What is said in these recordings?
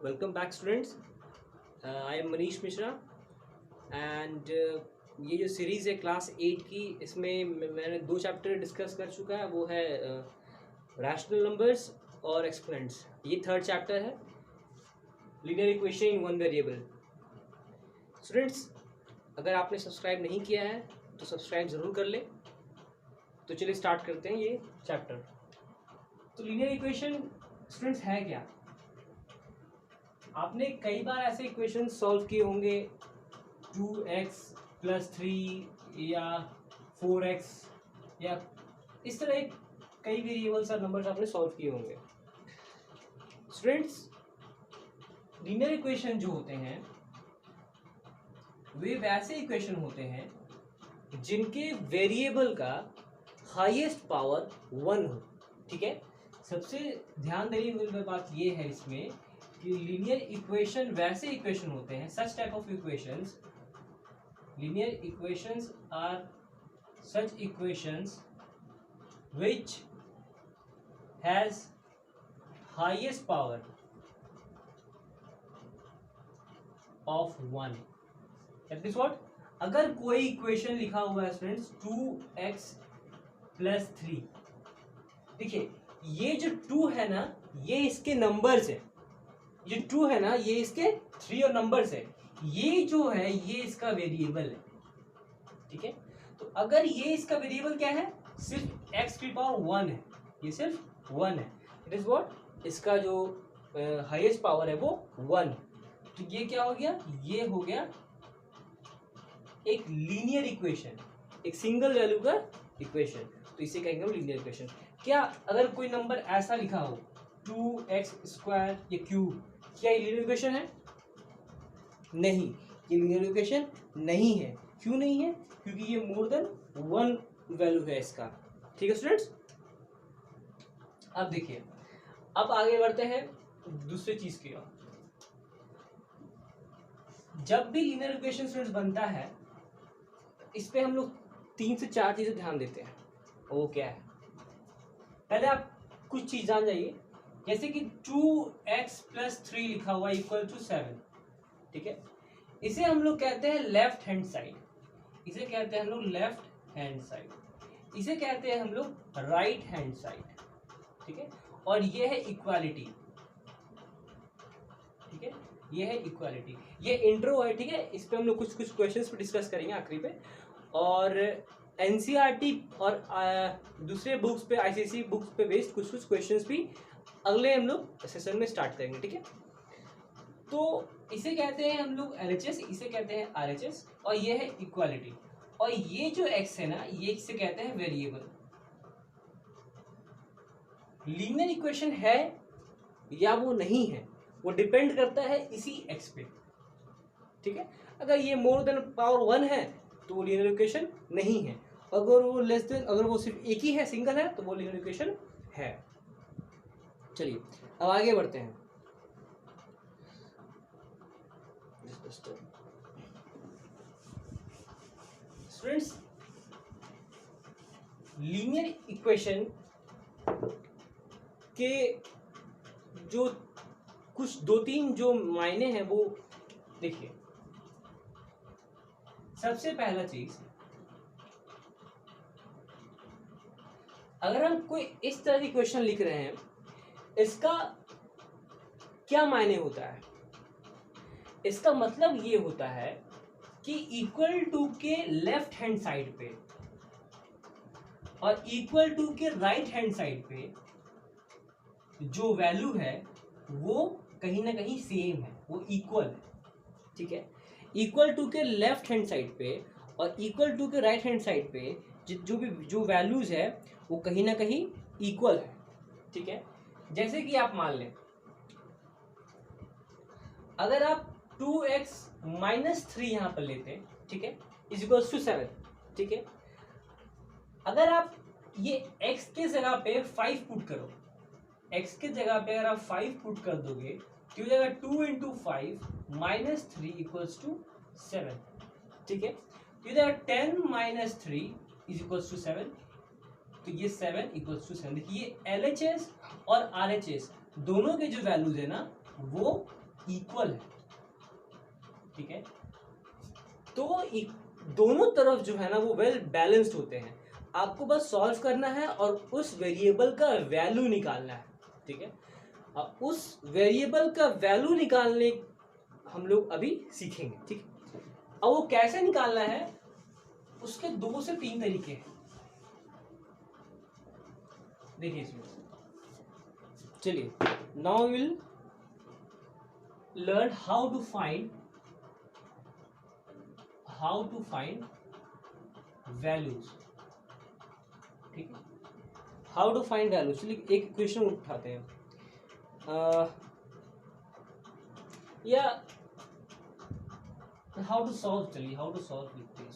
Welcome back students. I am Manish Mishra and ये जो series है क्लास 8 की, इसमें मैंने 2 चैप्टर डिस्कस कर चुका है। वो है रैशनल नंबर्स और एक्सपोनेंट्स। ये 3rd चैप्टर है, linear equation in one variable. Students, अगर आपने सब्सक्राइब नहीं किया है तो सब्सक्राइब ज़रूर कर ले। तो चलिए स्टार्ट करते हैं ये चैप्टर। तो लीनियर इक्वेशन स्टूडेंट्स है क्या? आपने कई बार ऐसे इक्वेशन सॉल्व किए होंगे, 2x + 3 या 4x या इस तरह कई वेरिएबल्स और नंबर्स आपने सॉल्व किए होंगे। स्टूडेंट्स, लीनियर इक्वेशन जो होते हैं वे वैसे इक्वेशन होते हैं जिनके वेरिएबल का हाईएस्ट पावर 1 हो। ठीक है, सबसे ध्यान देने वाली बात ये है इसमें कि लीनियर इक्वेशन वैसे इक्वेशन होते हैं, such type of equations, linear equations are such equations which has highest power of 1। That means what? अगर कोई इक्वेशन लिखा हुआ है स्टूडेंट्स 2x + 3, देखिए ये जो 2 है ना, ये इसके नंबर्स है। ये 2 है ना, ये इसके 3 और नंबर्स है। ये जो है ये इसका वेरिएबल है। ठीक है, तो अगर ये इसका वेरिएबल क्या है, सिर्फ x⁻1 है, ये सिर्फ 1 है। It is what? इसका जो हाईएस्ट पावर है वो 1। तो ये क्या हो गया? ये हो गया एक लीनियर इक्वेशन, एक सिंगल वैल्यू का इक्वेशन। तो इसे कहेंगे हम लीनियर इक्वेशन। क्या अगर कोई नंबर ऐसा लिखा हो 2x² या क्यूब, क्या ये लीनियर इक्वेशन है? नहीं, ये लीनियर इक्वेशन नहीं है। क्यों नहीं है? क्योंकि ये मोर देन 1 वैल्यू है इसका। ठीक है स्टूडेंट्स, अब देखिए, अब आगे बढ़ते हैं दूसरी चीज की ओर। जब भी लीनियर इक्वेशन स्टूडेंट्स बनता है, इस पे हम लोग 3 से 4 चीजें ध्यान देते हैं। वो क्या है? पहले आप कुछ चीज जान जाइए, जैसे कि 2x + 3 लिखा हुआ = 7। ठीक है, इसे हम लोग कहते हैं लेफ्ट हैंड साइड, इसे कहते हैं हम लोग लेफ्ट हैंड साइड, इसे कहते हैं हम लोग राइट हैंड साइड। ठीक है, और ये है इक्वालिटी। ठीक है, ये है इक्वालिटी। ये इंट्रो है। ठीक है, इस पे हम लोग कुछ क्वेश्चंस पे डिस्कस करेंगे आखिरी पे। और एनसीईआरटी और दूसरे बुक्स पे, आईसीएसई बुक्स पे बेस्ड कुछ क्वेश्चंस भी अगले हम लोग सेशन में स्टार्ट करेंगे। ठीक है, तो इसे कहते हैं हम लोग एलएचएस, इसे कहते हैं आरएचएस, और ये है इक्वालिटी। और ये जो एक्स है ना, ये इसे कहते हैं वेरिएबल। लीनियर इक्वेशन है या वो नहीं है, वो डिपेंड करता है इसी एक्स पे। ठीक है, अगर ये मोर देन पावर 1 है तो वो लीनियर इक्वेशन नहीं है। अगर वो लेस देन, अगर वो सिर्फ एक ही है, सिंगल है, तो वो लीनियर इक्वेशन है। चलिए अब आगे बढ़ते हैं। स्टूडेंट्स, लीनियर इक्वेशन के जो कुछ 2-3 जो मायने हैं वो देखिए। सबसे पहला चीज, अगर हम कोई इस तरह की क्वेश्चन लिख रहे हैं, इसका क्या मायने होता है? इसका मतलब ये होता है कि =2 के लेफ्ट हैंड साइड पे और =2 के राइट हैंड साइड पे जो वैल्यू है वो कहीं ना कहीं सेम है, वो इक्वल है। ठीक है, =2 के लेफ्ट हैंड साइड पे और =2 के राइट हैंड साइड पे जो वैल्यूज है वो कहीं ना कहीं इक्वल है। ठीक है, जैसे कि आप मान लें, अगर आप 2x - 3 यहां पर लेते हैं, ठीक है, = 7। ठीक है, अगर आप ये x के जगह पे 5 पुट करो, x के जगह पे अगर आप 5 पुट कर दोगे तो हो जाएगा 2 × 5 - 3 = 7। ठीक है, तो हो जाएगा 10 - 3 = 7। तो ये 7 = 7। देखिए, LHS और RHS दोनों के जो वैल्यूज है ना, वो इक्वल है, ठीक है। तो दोनों तरफ जो है ना वो वेल बैलेंस्ड होते हैं। आपको बस सॉल्व करना है और उस वेरिएबल का वैल्यू निकालना है, ठीक है। उस वेरिएबल का वैल्यू निकालने हम लोग अभी सीखेंगे, ठीक है। अब वो कैसे निकालना है, उसके 2 से 3 तरीके हैं। देखिए इसमें, चलिए now will learn how to find values, ठीक है। हाउ टू फाइंड वैल्यूज, चलिए एक क्वेश्चन उठाते हैं, या हाउ टू सॉल्व, चलिए हाउ टू सॉल्व लिखते हैं।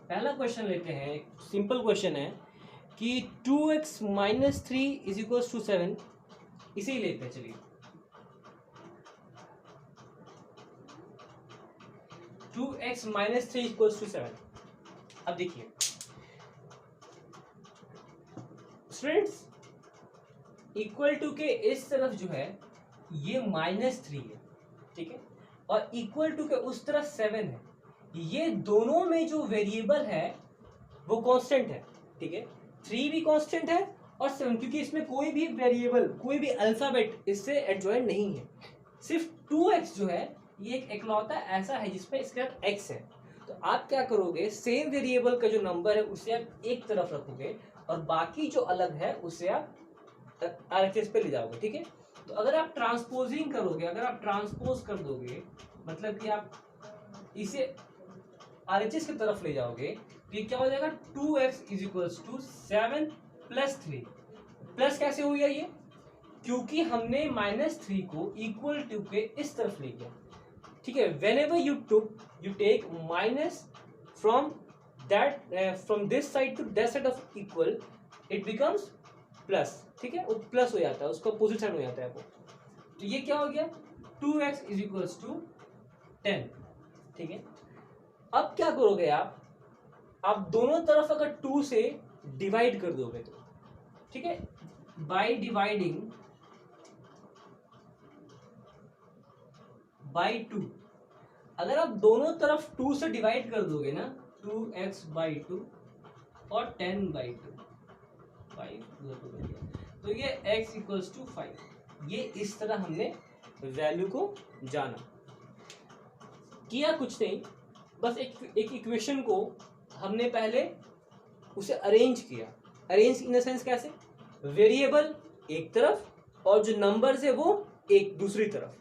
पहला क्वेश्चन लेते हैं, एक सिंपल क्वेश्चन है कि 2x - 3 = 7, इसे ही लेते हैं। चलिए 2x - 3 = 7। अब देखिए स्टूडेंट्स, इक्वल टू के इस तरफ जो है ये -3 है, ठीक है, और इक्वल टू के उस तरफ 7 है। ये दोनों में जो वेरिएबल है वो कांस्टेंट है, ठीक है। 3 भी कांस्टेंट है और 7, क्योंकि इसमें कोई भी वेरिएबल, कोई भी अल्फाबेट इससे एडजॉइंट नहीं है। सिर्फ 2x जो है ये एक इकलौता ऐसा है जिसमें इसके साथ x है। तो आप क्या करोगे, सेम वेरिएबल का जो नंबर है उसे आप एक तरफ रखोगे और बाकी जो अलग है उसे आप RHS पे ले जाओगे, ठीक है। तो अगर आप ट्रांसपोजिंग करोगे, अगर आप ट्रांसपोज कर दोगे, मतलब कि आप इसे RHS की तरफ ले जाओगे, तो ये क्या हो जाएगा, 2x = 7 + 3। प्लस कैसे हो गया ये, क्योंकि हमने -3 को इक्वल टू के इस तरफ ले गया, ठीक है। whenever you take minus from this side to that side of equal, it becomes plus, ठीक है, वो प्लस हो जाता है, उसका अपोजिट साइड हो जाता है वो। तो ये क्या हो गया, 2x = 10, ठीक है। अब क्या करोगे आप दोनों तरफ अगर 2 से डिवाइड कर दोगे तो, ठीक है, बाय डिवाइडिंग बाई 2, अगर आप दोनों तरफ 2 से डिवाइड कर दोगे ना, 2x/2 और 10/2, 5 तो ये x = 5। ये इस तरह हमने वैल्यू को जाना, किया कुछ नहीं, बस एक इक्वेशन को हमने पहले उसे अरेंज किया। अरेंज इन द सेंस कैसे, वेरिएबल एक तरफ और जो नंबर्स है वो एक दूसरी तरफ।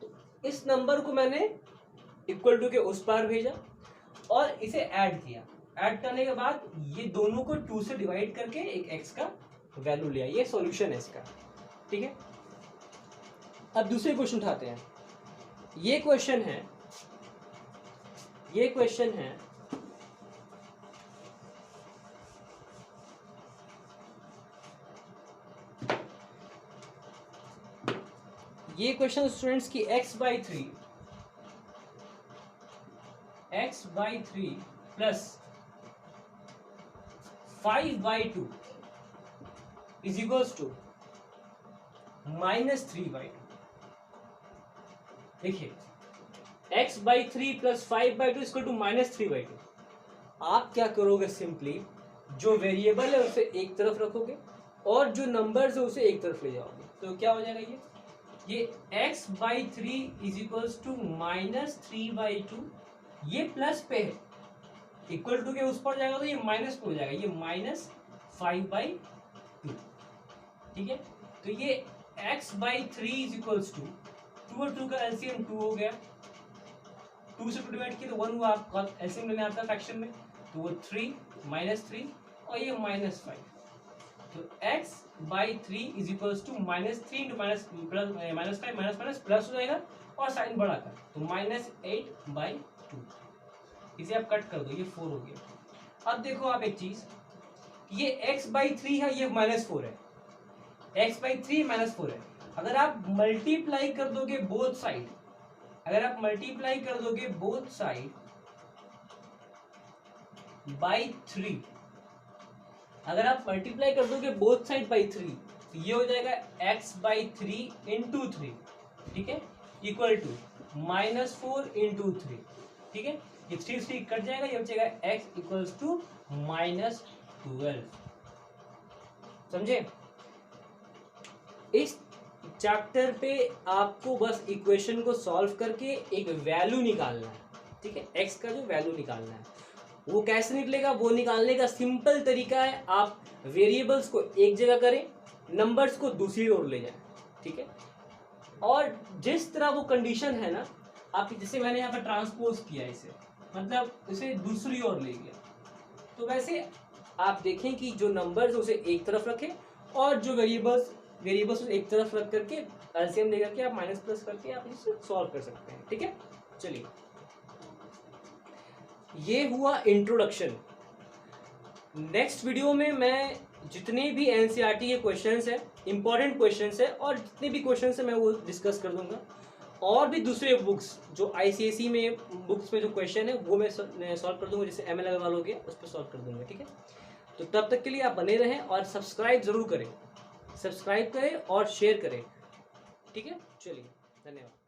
तो इस नंबर को मैंने इक्वल टू के उस पार भेजा और इसे ऐड किया। ऐड करने के बाद ये दोनों को 2 से डिवाइड करके एक x का वैल्यू लिया। ये सॉल्यूशन है इसका, ठीक है। अब दूसरे क्वेश्चन उठाते हैं। ये क्वेश्चन है ये क्वेश्चन स्टूडेंट्स की x/3 plus 5/2 is equals to -3/2। देखिए x/3 प्लस 5/2 इक्वल टू -3/2। आप क्या करोगे, सिंपली जो वेरिएबल है उसे एक तरफ रखोगे और जो नंबर्स है उसे एक तरफ ले जाओगे। तो क्या हो जाएगा, ये x/3 इज इक्वल्स टू -3/2। ये प्लस पे है, इक्वल टू के उस पर जाएगा तो ये माइनस पे हो जाएगा, ये -5/2, ठीक है। तो ये x/3 इज इक्वल्स टू 2 और 2 का एलसीएम 2 हो गया, 2 से 2 डिवाइड किया तो 1 हुआ, आपका एलसीएम लेने आता है फ्रैक्शन में, तो वो 3 -3 और ये -5। तो x/3 is equals to -3 × -5 plus हो जाएगा और साइन बढ़ा कर, तो -8/2। इसे आप कट कर दो, ये 4 हो गया। अब देखो आप एक चीज, ये x/3 है, ये -4 है, x/3 -4 है। अगर आप मल्टीप्लाई कर दोगे बोथ साइड, बाई 3, अगर आप मल्टीप्लाई कर दोगे बोथ साइड बाई 3, तो ये हो जाएगा x/3 इंटू 3, ठीक है, इक्वल टू -4 इंटू 3, ठीक है। ये 3 कट जाएगा, ये बचेगा x इक्वल्स टू -12। समझे? इस चैप्टर पे आपको बस इक्वेशन को सॉल्व करके एक वैल्यू निकालना है, ठीक है, x का जो वैल्यू निकालना है वो कैसे निकलेगा, वो निकालने का सिंपल तरीका है, आप वेरिएबल्स को एक जगह करें, नंबर्स को दूसरी ओर ले जाएं, ठीक है। और जिस तरह वो कंडीशन है ना, आप जैसे मैंने यहाँ पर ट्रांसपोज किया इसे, मतलब इसे दूसरी ओर ले गया, तो वैसे आप देखें कि जो नंबर्स उसे एक तरफ रखें और जो वेरिएबल्स एक तरफ रख करके एलसीएम लेकर के आप माइनस प्लस करके आप इसे सॉल्व कर सकते हैं, ठीक है। चलिए, ये हुआ इंट्रोडक्शन। नेक्स्ट वीडियो में मैं जितने भी एनसीईआरटी के क्वेश्चंस है, इंपॉर्टेंट क्वेश्चंस है, और जितने भी क्वेश्चंस है मैं वो डिस्कस कर दूंगा, और भी दूसरे बुक्स जो आईसीएसई में बुक्स में जो क्वेश्चन है वो मैं सॉल्व कर दूंगा, जैसे एमएल अग्रवाल हो गया, उस पर सॉल्व कर दूंगा, ठीक है। तो तब तक के लिए आप बने रहें और सब्सक्राइब जरूर करें, सब्सक्राइब करें और शेयर करें, ठीक है। चलिए, धन्यवाद।